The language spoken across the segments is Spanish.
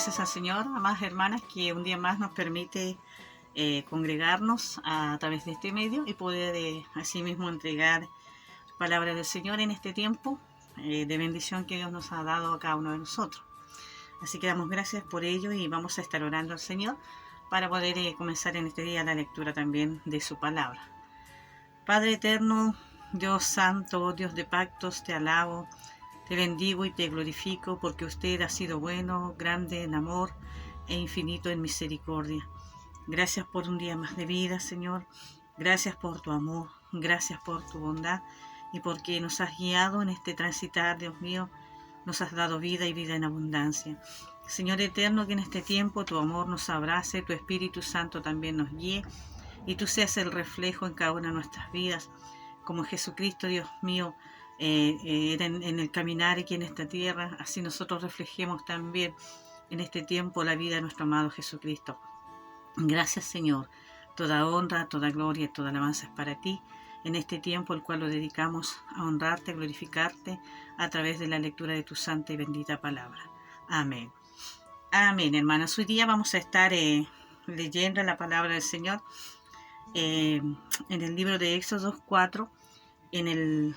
gracias al Señor, amadas hermanas, que un día más nos permite congregarnos a través de este medio y poder asimismo entregar palabras del Señor en este tiempo de bendición que Dios nos ha dado a cada uno de nosotros. Así que damos gracias por ello y vamos a estar orando al Señor para poder comenzar en este día la lectura también de su palabra. Padre eterno, Dios santo, Dios de pactos, te alabo, te bendigo y te glorifico porque usted ha sido bueno, grande en amor e infinito en misericordia. Gracias por un día más de vida, Señor. Gracias por tu amor, gracias por tu bondad y porque nos has guiado en este transitar, Dios mío. Nos has dado vida y vida en abundancia. Señor eterno, que en este tiempo tu amor nos abrace, tu Espíritu Santo también nos guíe y tú seas el reflejo en cada una de nuestras vidas, como Jesucristo, Dios mío, era en el caminar aquí en esta tierra, así nosotros reflejemos también en este tiempo la vida de nuestro amado Jesucristo. Gracias, Señor. Toda honra, toda gloria, toda alabanza es para ti en este tiempo el cual lo dedicamos a honrarte, a glorificarte a través de la lectura de tu santa y bendita palabra. Amén. Amén, hermanas. Hoy día vamos a estar leyendo la palabra del Señor en el libro de Éxodo 4, en el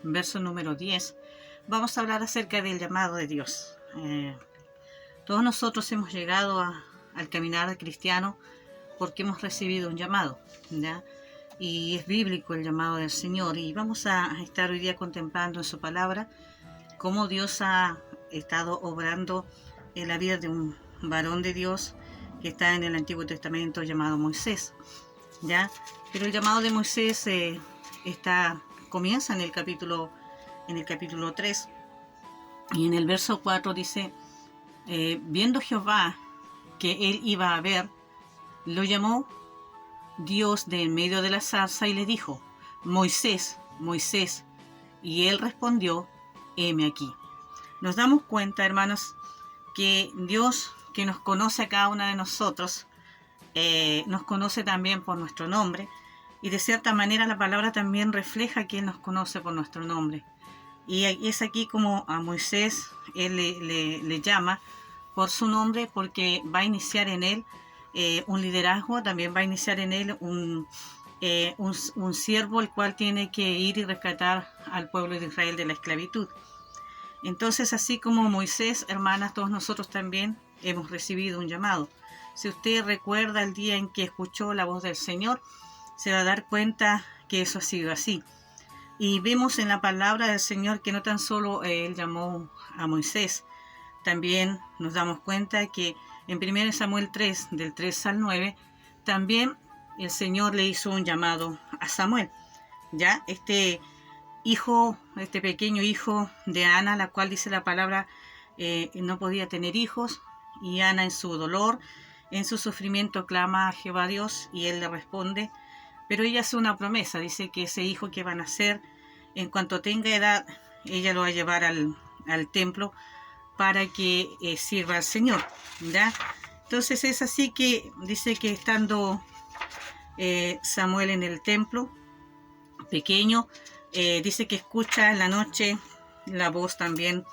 verso número 10. Vamos a hablar acerca del llamado de Dios. Todos nosotros hemos llegado al caminar cristiano porque hemos recibido un llamado, ¿ya? Y es bíblico el llamado del Señor, y vamos a estar hoy día contemplando en su palabra cómo Dios ha estado obrando en la vida de un varón de Dios que está en el Antiguo Testamento llamado Moisés, ¿ya? Pero el llamado de Moisés comienza en el capítulo 3, y en el verso 4 dice, viendo Jehová que él iba a ver, lo llamó Dios de en medio de la zarza y le dijo, Moisés, Moisés, y él respondió, heme aquí. Nos damos cuenta, hermanos, que Dios, que nos conoce a cada una de nosotros, nos conoce también por nuestro nombre, y de cierta manera la palabra también refleja que Él nos conoce por nuestro nombre. Y es aquí como a Moisés Él le llama por su nombre, porque va a iniciar en él un liderazgo, también va a iniciar en él un siervo el cual tiene que ir y rescatar al pueblo de Israel de la esclavitud. Entonces, así como Moisés, hermanas, todos nosotros también hemos recibido un llamado. Si usted recuerda el día en que escuchó la voz del Señor, se va a dar cuenta que eso ha sido así. Y vemos en la palabra del Señor que no tan solo Él llamó a Moisés, también nos damos cuenta que en 1 Samuel 3, del 3 al 9, también el Señor le hizo un llamado a Samuel. Ya este pequeño hijo de Ana, la cual dice la palabra, no podía tener hijos, y Ana en su dolor, en su sufrimiento clama a Jehová Dios, y él le responde, pero ella hace una promesa, dice que ese hijo que va a nacer, en cuanto tenga edad, ella lo va a llevar al templo para que sirva al Señor, ¿ya? Entonces es así que dice que estando Samuel en el templo, pequeño, dice que escucha en la noche la voz también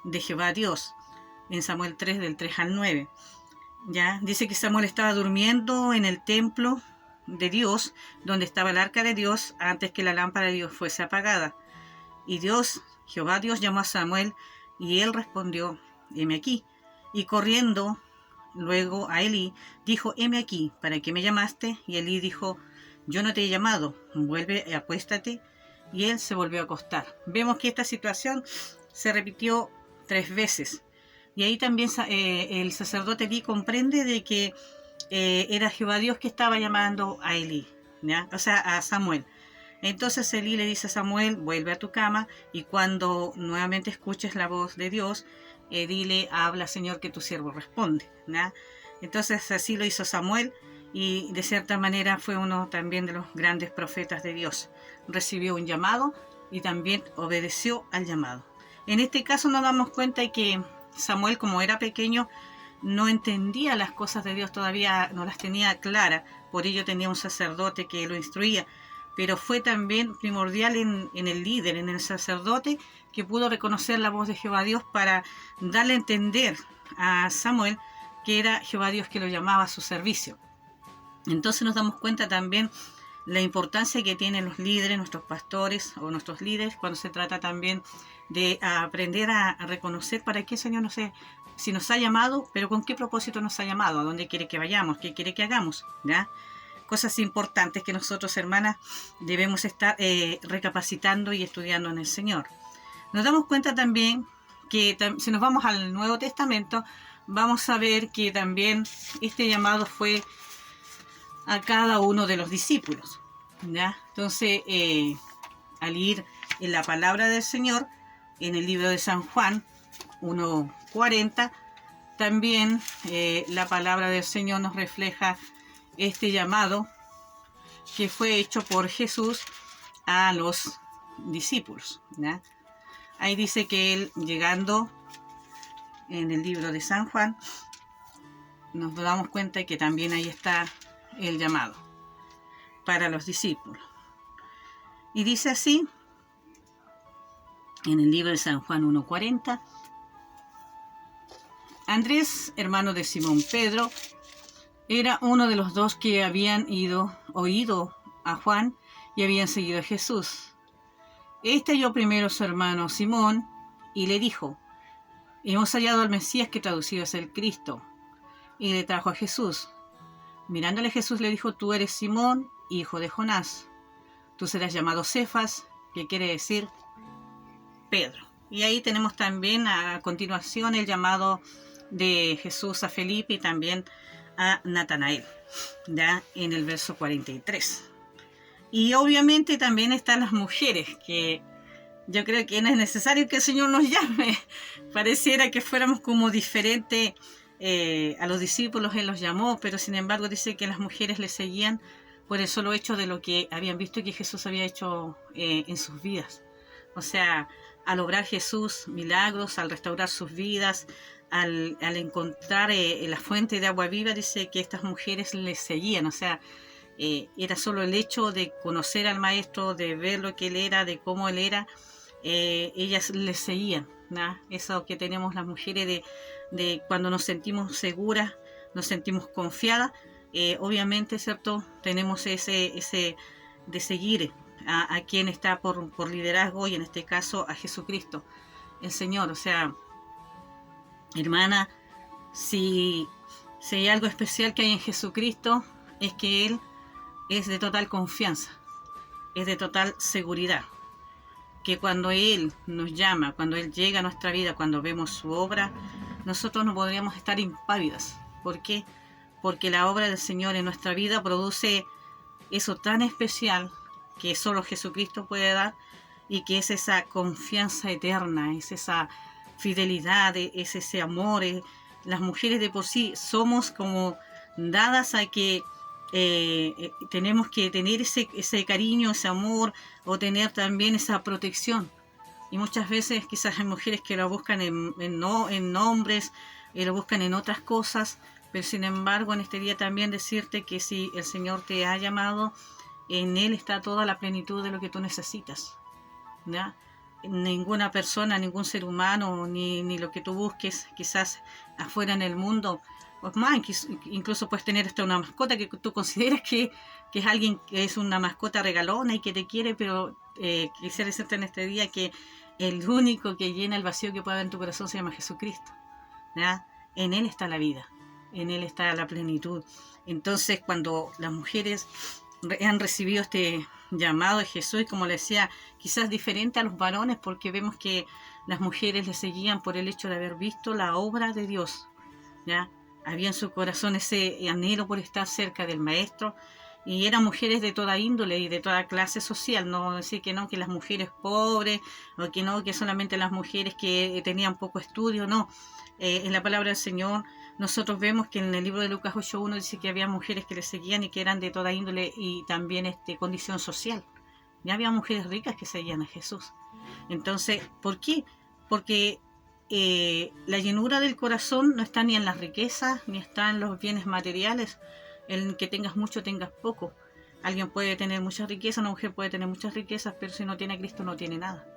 de Jehová Dios, en Samuel 3, del 3 al 9. ¿Ya? Dice que Samuel estaba durmiendo en el templo de Dios, donde estaba el arca de Dios, antes que la lámpara de Dios fuese apagada. Y Jehová Dios llamó a Samuel, y él respondió, heme aquí. Y corriendo luego a Elí, dijo, heme aquí, ¿para qué me llamaste? Y Elí dijo, yo no te he llamado, vuelve y acuéstate. Y él se volvió a acostar. Vemos que esta situación se repitió 3 veces. Y ahí también el sacerdote Elí comprende de que era Jehová Dios que estaba llamando a Elí, ¿ya? O sea, a Samuel. Entonces Elí le dice a Samuel, vuelve a tu cama, y cuando nuevamente escuches la voz de Dios, dile, habla Señor, que tu siervo responde, ¿ya? Entonces así lo hizo Samuel, y de cierta manera fue uno también de los grandes profetas de Dios. Recibió un llamado y también obedeció al llamado. En este caso nos damos cuenta de que Samuel, como era pequeño, no entendía las cosas de Dios, todavía no las tenía claras, por ello tenía un sacerdote que lo instruía, pero fue también primordial en el líder, en el sacerdote, que pudo reconocer la voz de Jehová Dios para darle a entender a Samuel que era Jehová Dios que lo llamaba a su servicio. Entonces nos damos cuenta también la importancia que tienen los líderes, nuestros pastores o nuestros líderes, cuando se trata también de aprender a reconocer para qué el Señor si nos ha llamado, pero con qué propósito nos ha llamado, a dónde quiere que vayamos, qué quiere que hagamos, ¿ya? Cosas importantes que nosotros, hermanas, debemos estar recapacitando y estudiando en el Señor. Nos damos cuenta también que si nos vamos al Nuevo Testamento, vamos a ver que también este llamado fue a cada uno de los discípulos, ¿ya? Entonces, al ir en la palabra del Señor, en el libro de San Juan 1:40, también la palabra del Señor nos refleja este llamado que fue hecho por Jesús a los discípulos, ¿ya? Ahí dice que él, llegando en el libro de San Juan, nos damos cuenta que también ahí está el llamado para los discípulos. Y dice así, en el libro de San Juan 1:40, Andrés, hermano de Simón Pedro, era uno de los dos que habían oído a Juan y habían seguido a Jesús. Este halló primero a su hermano Simón y le dijo: hemos hallado al Mesías, que traducido es el Cristo. Y le trajo a Jesús. Mirándole, Jesús le dijo: tú eres Simón, hijo de Jonás. Tú serás llamado Cefas, que quiere decir Pedro. Y ahí tenemos también a continuación el llamado de Jesús a Felipe y también a Natanael, ya en el verso 43. Y obviamente también están las mujeres, que yo creo que no es necesario que el Señor nos llame. Pareciera que fuéramos como diferentes a los discípulos, Él los llamó, pero sin embargo dice que las mujeres le seguían por el solo hecho de lo que habían visto que Jesús había hecho en sus vidas. O sea, al obrar Jesús milagros, al restaurar sus vidas, al encontrar la fuente de agua viva, dice que estas mujeres le seguían. O sea, era solo el hecho de conocer al Maestro, de ver lo que Él era, de cómo Él era, ellas le seguían, ¿no? Eso que tenemos las mujeres de cuando nos sentimos seguras, nos sentimos confiadas, obviamente, ¿cierto? Tenemos ese de seguir a quien está por liderazgo, y en este caso a Jesucristo, el Señor. O sea, hermana, si hay algo especial que hay en Jesucristo, es que Él es de total confianza, es de total seguridad, que cuando Él nos llama, cuando Él llega a nuestra vida, cuando vemos su obra, nosotros no podríamos estar impávidas. ¿Por qué? Porque la obra del Señor en nuestra vida produce eso tan especial que solo Jesucristo puede dar, y que es esa confianza eterna, es esa fidelidad, es ese amor. Las mujeres de por sí somos como dadas a que tenemos que tener ese cariño, ese amor, o tener también esa protección. Y muchas veces quizás hay mujeres que lo buscan en nombres, lo buscan en otras cosas, pero sin embargo en este día también decirte que si el Señor te ha llamado, en Él está toda la plenitud de lo que tú necesitas, ¿ya? Ninguna persona, ningún ser humano, ni lo que tú busques quizás afuera en el mundo, o más, incluso puedes tener hasta una mascota que tú consideras que es alguien que es una mascota regalona y que te quiere, pero quisiera decirte en este día que el único que llena el vacío que puede haber en tu corazón se llama Jesucristo, ¿ya? En Él está la vida, en Él está la plenitud. Entonces, cuando las mujeres han recibido este llamado de Jesús, y como le decía, quizás diferente a los varones, porque vemos que las mujeres le seguían por el hecho de haber visto la obra de Dios, ¿ya? Había en su corazón ese anhelo por estar cerca del Maestro, y eran mujeres de toda índole y de toda clase social. No decir que no, que las mujeres pobres, o que no, que solamente las mujeres que tenían poco estudio, no. En la palabra del Señor nosotros vemos que en el libro de Lucas 8:1 dice que había mujeres que le seguían y que eran de toda índole y también condición social. Ya había mujeres ricas que seguían a Jesús. Entonces, ¿por qué? Porque la llenura del corazón no está ni en las riquezas, ni está en los bienes materiales, en que tengas mucho, tengas poco. Alguien puede tener mucha riqueza, una mujer puede tener muchas riquezas, pero si no tiene a Cristo no tiene nada.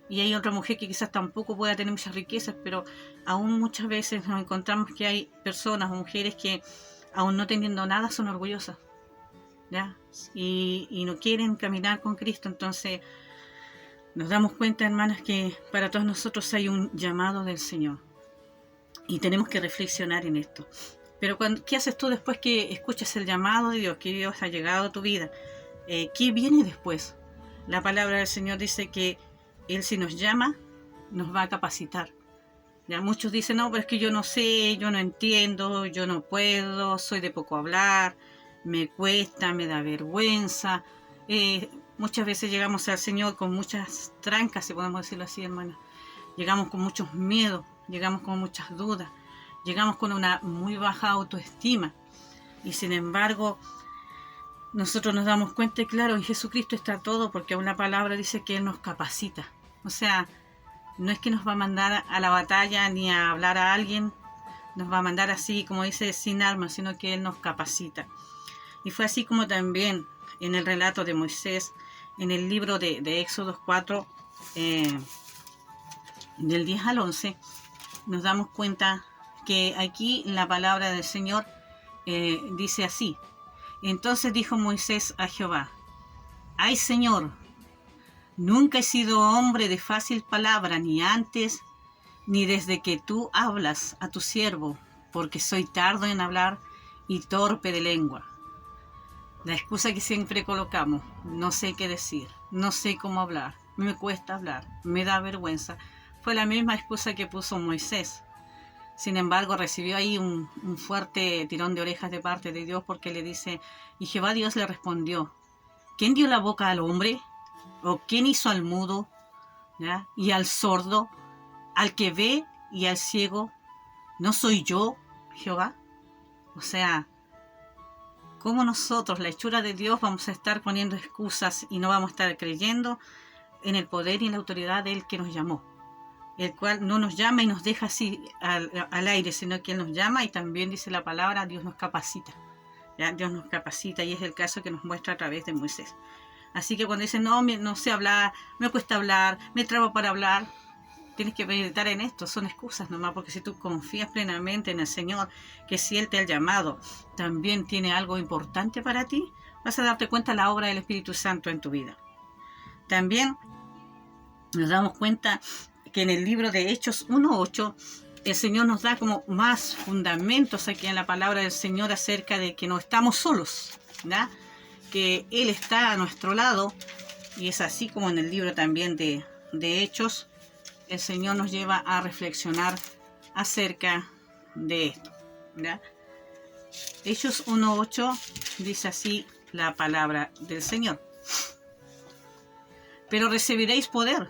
Y hay otra mujer que quizás tampoco pueda tener muchas riquezas, pero aún muchas veces nos encontramos que hay personas o mujeres que aún no teniendo nada son orgullosas, ¿ya? Y no quieren caminar con Cristo. Entonces nos damos cuenta, hermanas, que para todos nosotros hay un llamado del Señor y tenemos que reflexionar en esto. Pero ¿qué haces tú después que escuchas el llamado de Dios, que Dios ha llegado a tu vida? ¿Qué viene después? La palabra del Señor dice que Él, si nos llama, nos va a capacitar. Ya muchos dicen, no, pero es que yo no sé, yo no entiendo, yo no puedo, soy de poco hablar, me cuesta, me da vergüenza. Muchas veces llegamos al Señor con muchas trancas, si podemos decirlo así, hermana. Llegamos con muchos miedos, llegamos con muchas dudas, llegamos con una muy baja autoestima. Y sin embargo, nosotros nos damos cuenta, y claro, en Jesucristo está todo, porque aún la palabra dice que Él nos capacita. O sea, no es que nos va a mandar a la batalla ni a hablar a alguien, nos va a mandar así, como dice, sin armas, sino que Él nos capacita. Y fue así como también en el relato de Moisés, en el libro de Éxodo 4, del 10 al 11, nos damos cuenta que aquí la palabra del Señor dice así. Entonces dijo Moisés a Jehová: ¡ay, Señor! Nunca he sido hombre de fácil palabra, ni antes, ni desde que tú hablas a tu siervo, porque soy tardo en hablar y torpe de lengua. La excusa que siempre colocamos: no sé qué decir, no sé cómo hablar, me cuesta hablar, me da vergüenza, fue la misma excusa que puso Moisés. Sin embargo, recibió ahí un fuerte tirón de orejas de parte de Dios, porque le dice, y Jehová Dios le respondió: ¿quién dio la boca al hombre? ¿O quién hizo al mudo, ¿ya? Y al sordo, al que ve y al ciego? ¿No soy yo, Jehová? O sea, ¿cómo nosotros, la hechura de Dios, vamos a estar poniendo excusas y no vamos a estar creyendo en el poder y en la autoridad de Él que nos llamó? El cual no nos llama y nos deja así al aire, sino que Él nos llama, y también dice la palabra, Dios nos capacita. ¿Ya? Dios nos capacita, y es el caso que nos muestra a través de Moisés. Así que cuando dicen, no sé hablar, me cuesta hablar, me trabo para hablar, tienes que meditar en esto, son excusas nomás, porque si tú confías plenamente en el Señor, que si Él te ha llamado, también tiene algo importante para ti, vas a darte cuenta de la obra del Espíritu Santo en tu vida. También nos damos cuenta que en el libro de Hechos 1:8, el Señor nos da como más fundamentos aquí en la palabra del Señor acerca de que no estamos solos, ¿verdad? Que Él está a nuestro lado, y es así como en el libro también de Hechos, el Señor nos lleva a reflexionar acerca de esto, ¿verdad? Hechos 1:8 dice así la palabra del Señor: pero recibiréis poder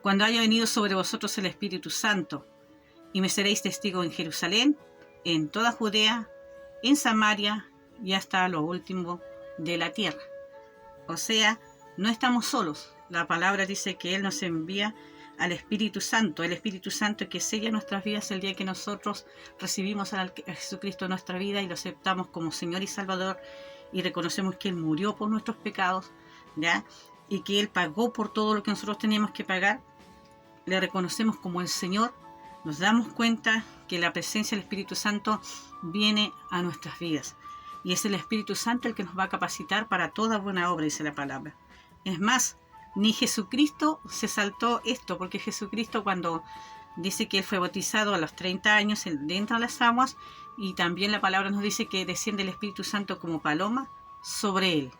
cuando haya venido sobre vosotros el Espíritu Santo, y me seréis testigo en Jerusalén, en toda Judea, en Samaria y hasta lo último de la tierra. O sea, no estamos solos. La palabra dice que Él nos envía al Espíritu Santo, el Espíritu Santo que sella nuestras vidas el día que nosotros recibimos a Jesucristo en nuestra vida y lo aceptamos como Señor y Salvador, y reconocemos que Él murió por nuestros pecados, ¿ya? Y que Él pagó por todo lo que nosotros teníamos que pagar. Le reconocemos como el Señor. Nos damos cuenta que la presencia del Espíritu Santo viene a nuestras vidas, y es el Espíritu Santo el que nos va a capacitar para toda buena obra, dice la palabra. Es más, ni Jesucristo se saltó esto, porque Jesucristo, cuando dice que Él fue bautizado a los 30 años dentro de las aguas, y también la palabra nos dice que desciende el Espíritu Santo como paloma sobre Él.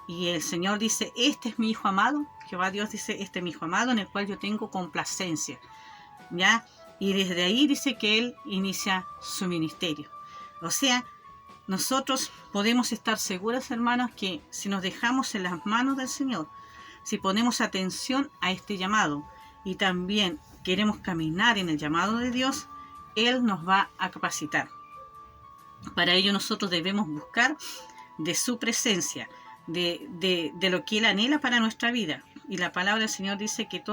Y el Señor dice, este es mi Hijo amado. Jehová Dios dice, este es mi Hijo amado, en el cual yo tengo complacencia, ¿ya? Y desde ahí dice que Él inicia su ministerio. O sea, nosotros podemos estar seguras, hermanos, que si nos dejamos en las manos del Señor, si ponemos atención a este llamado y también queremos caminar en el llamado de Dios, Él nos va a capacitar. Para ello nosotros debemos buscar de su presencia, de lo que Él anhela para nuestra vida. Y la palabra del Señor dice que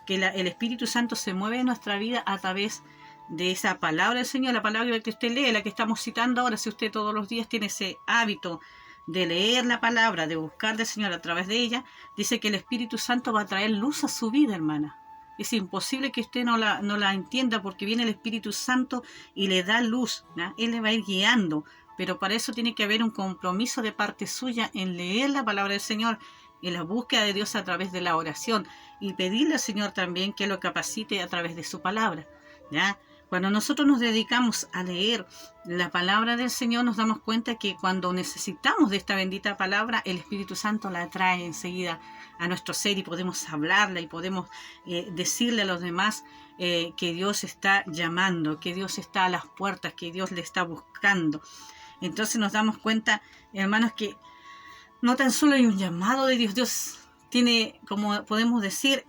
el Espíritu Santo se mueve en nuestra vida a través de esa palabra del Señor, la palabra que usted lee, la que estamos citando ahora. Si usted todos los días tiene ese hábito de leer la palabra, de buscar del Señor a través de ella, dice que el Espíritu Santo va a traer luz a su vida, hermana. Es imposible que usted no la entienda, porque viene el Espíritu Santo y le da luz, ¿no? Él le va a ir guiando, pero para eso tiene que haber un compromiso de parte suya en leer la palabra del Señor, en la búsqueda de Dios a través de la oración, y pedirle al Señor también que lo capacite a través de su palabra, ¿ya? Cuando nosotros nos dedicamos a leer la palabra del Señor, nos damos cuenta que cuando necesitamos de esta bendita palabra, el Espíritu Santo la trae enseguida a nuestro ser y podemos hablarla y podemos decirle a los demás que Dios está llamando, que Dios está a las puertas, que Dios le está buscando. Entonces nos damos cuenta, hermanos, que no tan solo hay un llamado de Dios, Dios tiene, como podemos decir,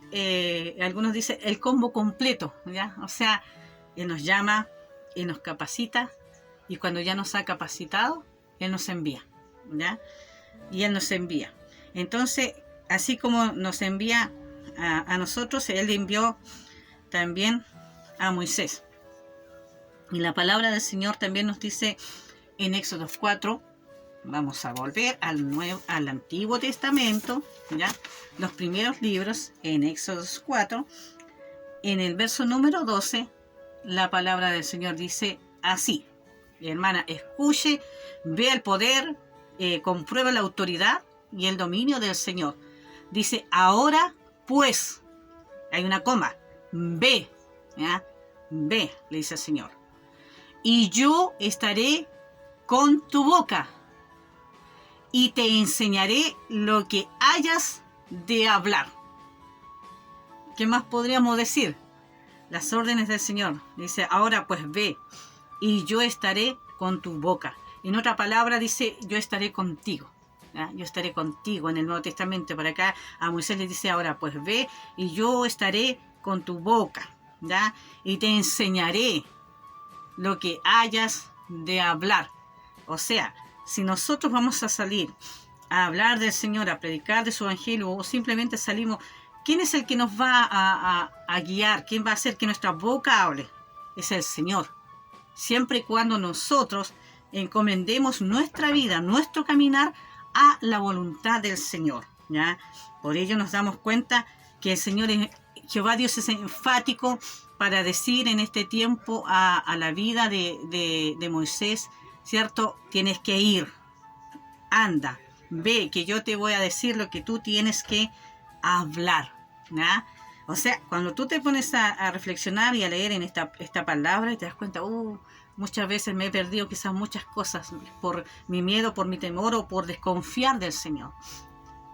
algunos dicen, el combo completo, ¿ya? O sea, Él nos llama, Él nos capacita, y cuando ya nos ha capacitado, Él nos envía, ¿ya? Y Él nos envía. Entonces, así como nos envía a nosotros, Él le envió también a Moisés. Y la palabra del Señor también nos dice en Éxodo 4, vamos a volver al Antiguo Testamento, ¿ya? Los primeros libros, en Éxodo 4, en el verso número 12, la palabra del Señor dice así. Hermana, escuche, vea el poder, comprueba la autoridad y el dominio del Señor. Dice, ahora pues, hay una coma, ve, ¿ya? Ve, le dice el Señor, y yo estaré con tu boca y te enseñaré lo que hayas de hablar. ¿Qué más podríamos decir? Las órdenes del Señor. Dice, ahora pues ve, y yo estaré con tu boca. En otra palabra dice, yo estaré contigo, ¿ya? Yo estaré contigo en el Nuevo Testamento. Por acá a Moisés le dice, ahora pues ve, y yo estaré con tu boca, ¿ya? Y te enseñaré lo que hayas de hablar. O sea, si nosotros vamos a salir a hablar del Señor, a predicar de su evangelio, o simplemente salimos, ¿quién es el que nos va a guiar? ¿Quién va a hacer que nuestra boca hable? Es el Señor. Siempre y cuando nosotros encomendemos nuestra vida, nuestro caminar a la voluntad del Señor, ¿ya? Por ello nos damos cuenta que el Señor, Jehová Dios, es enfático para decir en este tiempo a la vida de Moisés, ¿cierto? Tienes que ir, anda, ve, que yo te voy a decir lo que tú tienes que hablar, ¿ya? O sea, cuando tú te pones a reflexionar y a leer en esta palabra y te das cuenta, muchas veces me he perdido quizás muchas cosas por mi miedo, por mi temor o por desconfiar del Señor.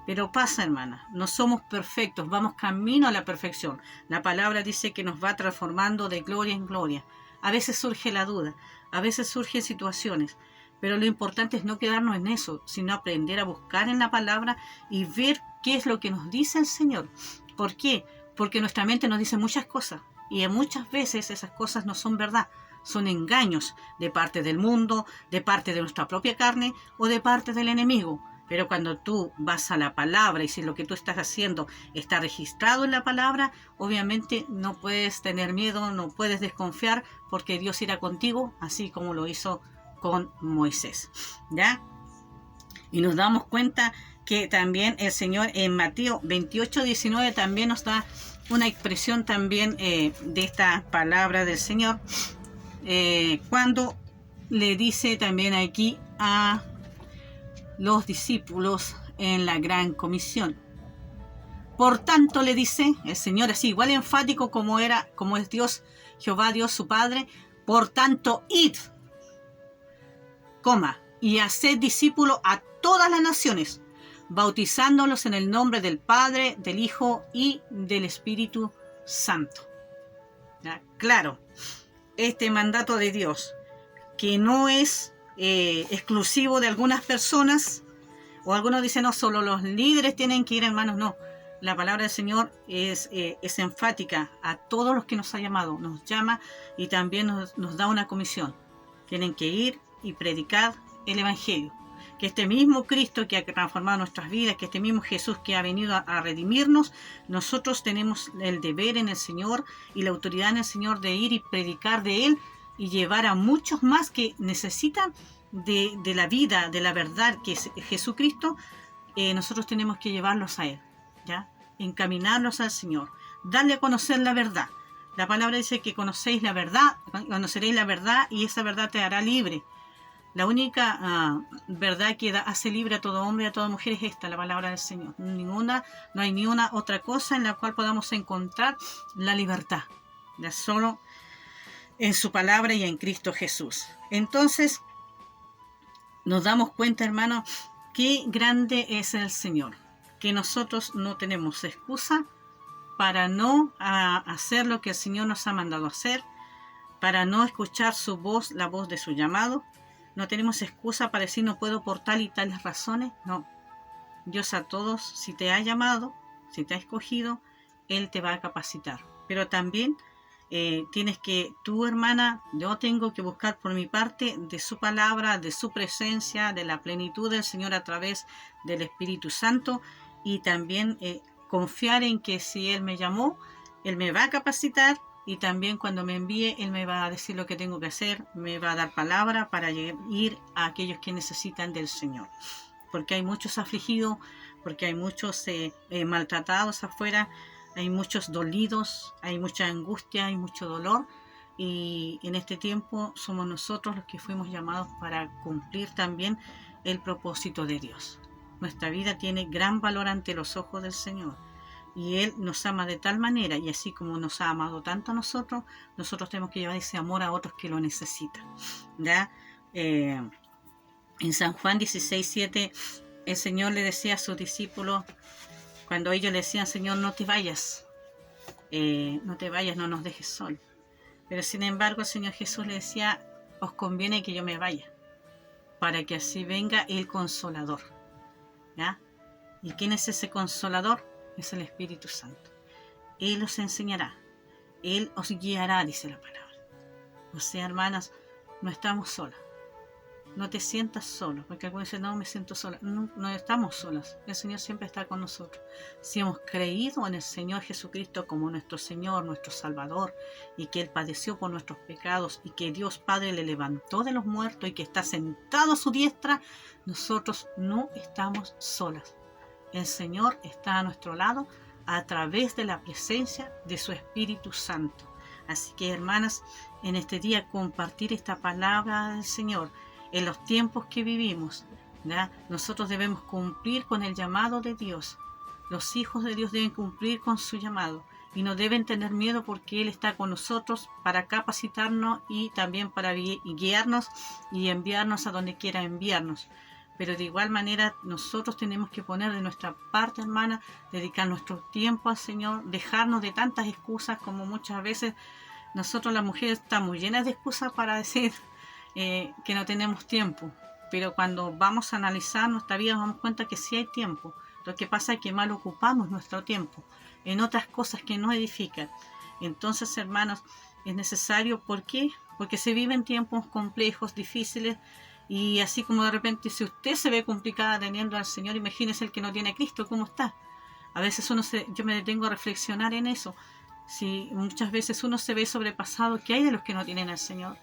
Pero pasa, hermana, no somos perfectos, vamos camino a la perfección. La palabra dice que nos va transformando de gloria en gloria. A veces surge la duda, a veces surgen situaciones, pero lo importante es no quedarnos en eso, sino aprender a buscar en la palabra y ver qué es lo que nos dice el Señor. ¿Por qué? Porque nuestra mente nos dice muchas cosas, y muchas veces esas cosas no son verdad, son engaños de parte del mundo, de parte de nuestra propia carne o de parte del enemigo. Pero cuando tú vas a la palabra y si lo que tú estás haciendo está registrado en la palabra, obviamente no puedes tener miedo, no puedes desconfiar, porque Dios irá contigo, así como lo hizo con Moisés, ¿ya? Y nos damos cuenta que también el Señor en Mateo 28:19 también nos da una expresión también de esta palabra del Señor, cuando le dice también aquí a los discípulos en la gran comisión. Por tanto, le dice el Señor, así igual enfático como es Dios, Jehová Dios su Padre, por tanto, id, y haced discípulos a todas las naciones, bautizándolos en el nombre del Padre, del Hijo y del Espíritu Santo. ¿Ya? Claro, este mandato de Dios, que no es exclusivo de algunas personas, o algunos dicen, no, solo los líderes tienen que ir, hermanos, no. La palabra del Señor es enfática a todos los que nos ha llamado, nos llama y también nos da una comisión. Tienen que ir y predicar el Evangelio. Que este mismo Cristo que ha transformado nuestras vidas, que este mismo Jesús que ha venido a redimirnos, nosotros tenemos el deber en el Señor y la autoridad en el Señor de ir y predicar de Él y llevar a muchos más que necesitan de la vida, de la verdad que es Jesucristo, nosotros tenemos que llevarlos a Él, ¿ya? Encaminarlos al Señor, darle a conocer la verdad. La palabra dice que conocéis la verdad, conoceréis la verdad y esa verdad te hará libre. La única verdad que hace libre a todo hombre y a toda mujer es esta, la palabra del Señor. No hay ni una otra cosa en la cual podamos encontrar la libertad. Ya solo en su palabra y en Cristo Jesús. Entonces, nos damos cuenta, hermanos, qué grande es el Señor. Que nosotros no tenemos excusa para no hacer lo que el Señor nos ha mandado hacer, para no escuchar su voz, la voz de su llamado. No tenemos excusa para decir no puedo por tal y tales razones. No. Dios a todos, si te ha llamado, si te ha escogido, Él te va a capacitar. Pero también tienes que, tú hermana, yo tengo que buscar por mi parte de su palabra, de su presencia, de la plenitud del Señor a través del Espíritu Santo y también confiar en que si Él me llamó, Él me va a capacitar. Y también cuando me envíe, Él me va a decir lo que tengo que hacer, me va a dar palabra para ir a aquellos que necesitan del Señor. Porque hay muchos afligidos, porque hay muchos maltratados afuera, hay muchos dolidos, hay mucha angustia, hay mucho dolor. Y en este tiempo somos nosotros los que fuimos llamados para cumplir también el propósito de Dios. Nuestra vida tiene gran valor ante los ojos del Señor. Y Él nos ama de tal manera, y así como nos ha amado tanto a nosotros, nosotros tenemos que llevar ese amor a otros que lo necesitan. ¿Ya? En San Juan 16:7, el Señor le decía a sus discípulos, cuando ellos le decían, Señor, no te vayas, no nos dejes solos. Pero sin embargo, el Señor Jesús le decía, os conviene que yo me vaya, para que así venga el Consolador. ¿Ya? ¿Y quién es ese Consolador? Es el Espíritu Santo. Él os enseñará, Él os guiará, dice la palabra. O sea, hermanas, no estamos solas. No te sientas solo, porque algunos dicen, no, me siento sola. No, no estamos solas. El Señor siempre está con nosotros. Si hemos creído en el Señor Jesucristo como nuestro Señor, nuestro Salvador, y que Él padeció por nuestros pecados, y que Dios Padre le levantó de los muertos, y que está sentado a su diestra, nosotros no estamos solas. El Señor está a nuestro lado a través de la presencia de su Espíritu Santo. Así que, hermanas, en este día compartir esta palabra del Señor en los tiempos que vivimos, ¿ya? Nosotros debemos cumplir con el llamado de Dios. Los hijos de Dios deben cumplir con su llamado y no deben tener miedo porque Él está con nosotros para capacitarnos y también para guiarnos y enviarnos a donde quiera enviarnos. Pero de igual manera nosotros tenemos que poner de nuestra parte, hermana, dedicar nuestro tiempo al Señor, dejarnos de tantas excusas como muchas veces nosotros las mujeres estamos llenas de excusas para decir que no tenemos tiempo. Pero cuando vamos a analizar nuestra vida nos damos cuenta que sí hay tiempo. Lo que pasa es que mal ocupamos nuestro tiempo en otras cosas que no edifican. Entonces, hermanos, es necesario, ¿por qué? Porque se viven tiempos complejos, difíciles. Y así como de repente, si usted se ve complicada teniendo al Señor, imagínese el que no tiene a Cristo, ¿cómo está? A veces yo me detengo a reflexionar en eso. Si muchas veces uno se ve sobrepasado, ¿qué hay de los que no tienen al Señor?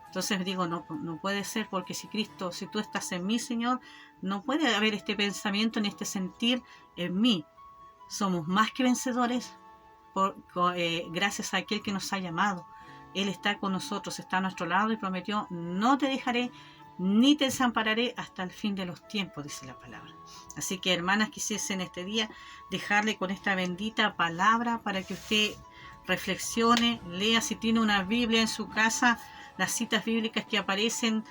Entonces digo, no puede ser, porque si tú estás en mí, Señor, no puede haber este pensamiento ni este sentir en mí. Somos más que vencedores gracias a aquel que nos ha llamado. Él está con nosotros, está a nuestro lado y prometió, no te dejaré ni te desampararé hasta el fin de los tiempos, dice la palabra. Así que, hermanas, quisiese en este día dejarle con esta bendita palabra para que usted reflexione, lea. Si tiene una Biblia en su casa, las citas bíblicas que aparecen,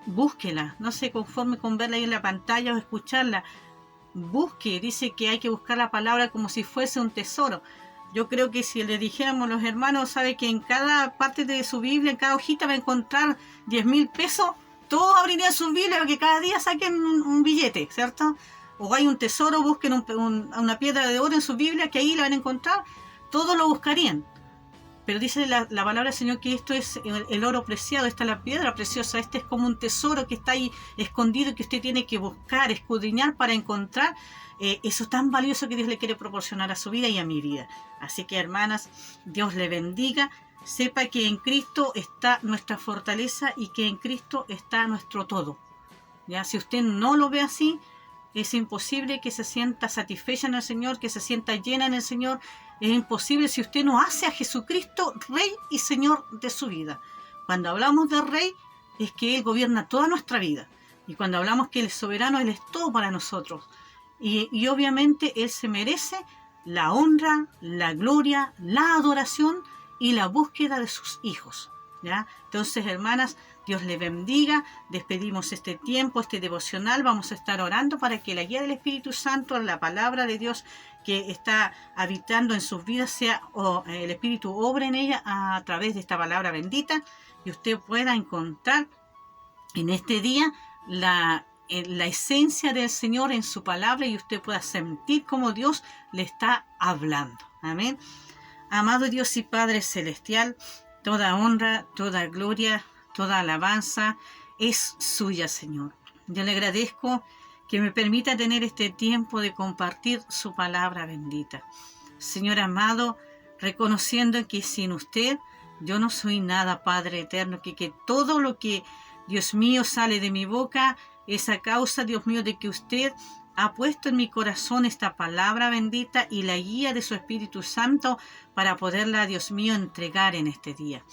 búsquela. No se conforme con verla ahí en la pantalla o escucharla. Busque, dice que hay que buscar la palabra como si fuese un tesoro. Yo creo que si le dijéramos a los hermanos, sabe que en cada parte de su Biblia, en cada hojita va a encontrar 10.000 pesos, todos abrirían su Biblia porque cada día saquen un billete, ¿cierto? O hay un tesoro, busquen una piedra de oro en su Biblia, que ahí la van a encontrar, todos lo buscarían. Pero dice la palabra del Señor que esto es el oro preciado, esta es la piedra preciosa, este es como un tesoro que está ahí escondido y que usted tiene que buscar, escudriñar para encontrar eso tan valioso que Dios le quiere proporcionar a su vida y a mi vida. Así que, hermanas, Dios le bendiga. sepa que en Cristo está nuestra fortaleza y que en Cristo está nuestro todo. ¿Ya? Si usted no lo ve así, es imposible que se sienta satisfecha en el Señor, que se sienta llena en el Señor. Es imposible si usted no hace a Jesucristo Rey y Señor de su vida. Cuando hablamos de Rey, es que Él gobierna toda nuestra vida. Y cuando hablamos que Él es soberano, Él es todo para nosotros. Y obviamente Él se merece la honra, la gloria, la adoración y la búsqueda de sus hijos. ¿Ya? Entonces, hermanas, Dios les bendiga. Despedimos este tiempo, este devocional. Vamos a estar orando para que la guía del Espíritu Santo, la palabra de Dios que está habitando en sus vidas, sea el Espíritu obre en ella a través de esta palabra bendita, y usted pueda encontrar en este día la esencia del Señor en su palabra, y usted pueda sentir cómo Dios le está hablando. Amén. Amado Dios y Padre Celestial, toda honra, toda gloria, toda alabanza es suya, Señor. Yo le agradezco que me permita tener este tiempo de compartir su palabra bendita. Señor amado, reconociendo que sin usted yo no soy nada, Padre eterno, que todo lo que, Dios mío, sale de mi boca es a causa, Dios mío, de que usted ha puesto en mi corazón esta palabra bendita y la guía de su Espíritu Santo para poderla, Dios mío, entregar en este día.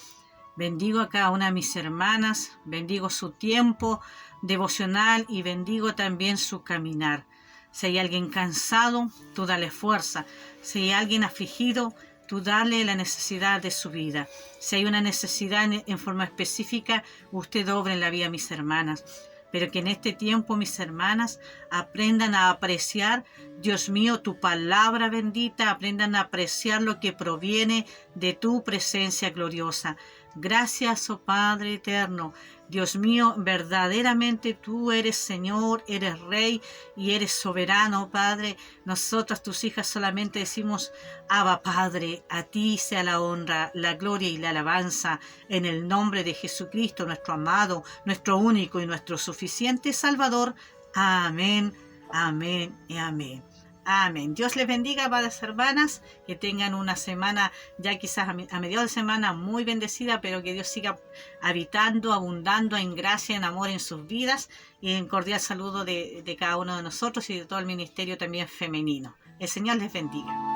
Bendigo a cada una de mis hermanas, bendigo su tiempo devocional y bendigo también su caminar. Si hay alguien cansado, tú dale fuerza. Si hay alguien afligido, tú dale la necesidad de su vida. Si hay una necesidad en forma específica, usted obre en la vida de mis hermanas. Pero que en este tiempo mis hermanas aprendan a apreciar, Dios mío, tu palabra bendita, aprendan a apreciar lo que proviene de tu presencia gloriosa. Gracias, oh Padre eterno. Dios mío, verdaderamente tú eres Señor, eres Rey y eres soberano, Padre. Nosotras, tus hijas, solamente decimos, Abba, Padre, a ti sea la honra, la gloria y la alabanza, en el nombre de Jesucristo, nuestro amado, nuestro único y nuestro suficiente Salvador. Amén, amén y amén. Amén. Dios les bendiga, padres, hermanas, que tengan una semana, ya quizás a mediados de semana, muy bendecida, pero que Dios siga habitando, abundando en gracia, en amor en sus vidas, y en cordial saludo de cada uno de nosotros y de todo el ministerio también femenino. El Señor les bendiga.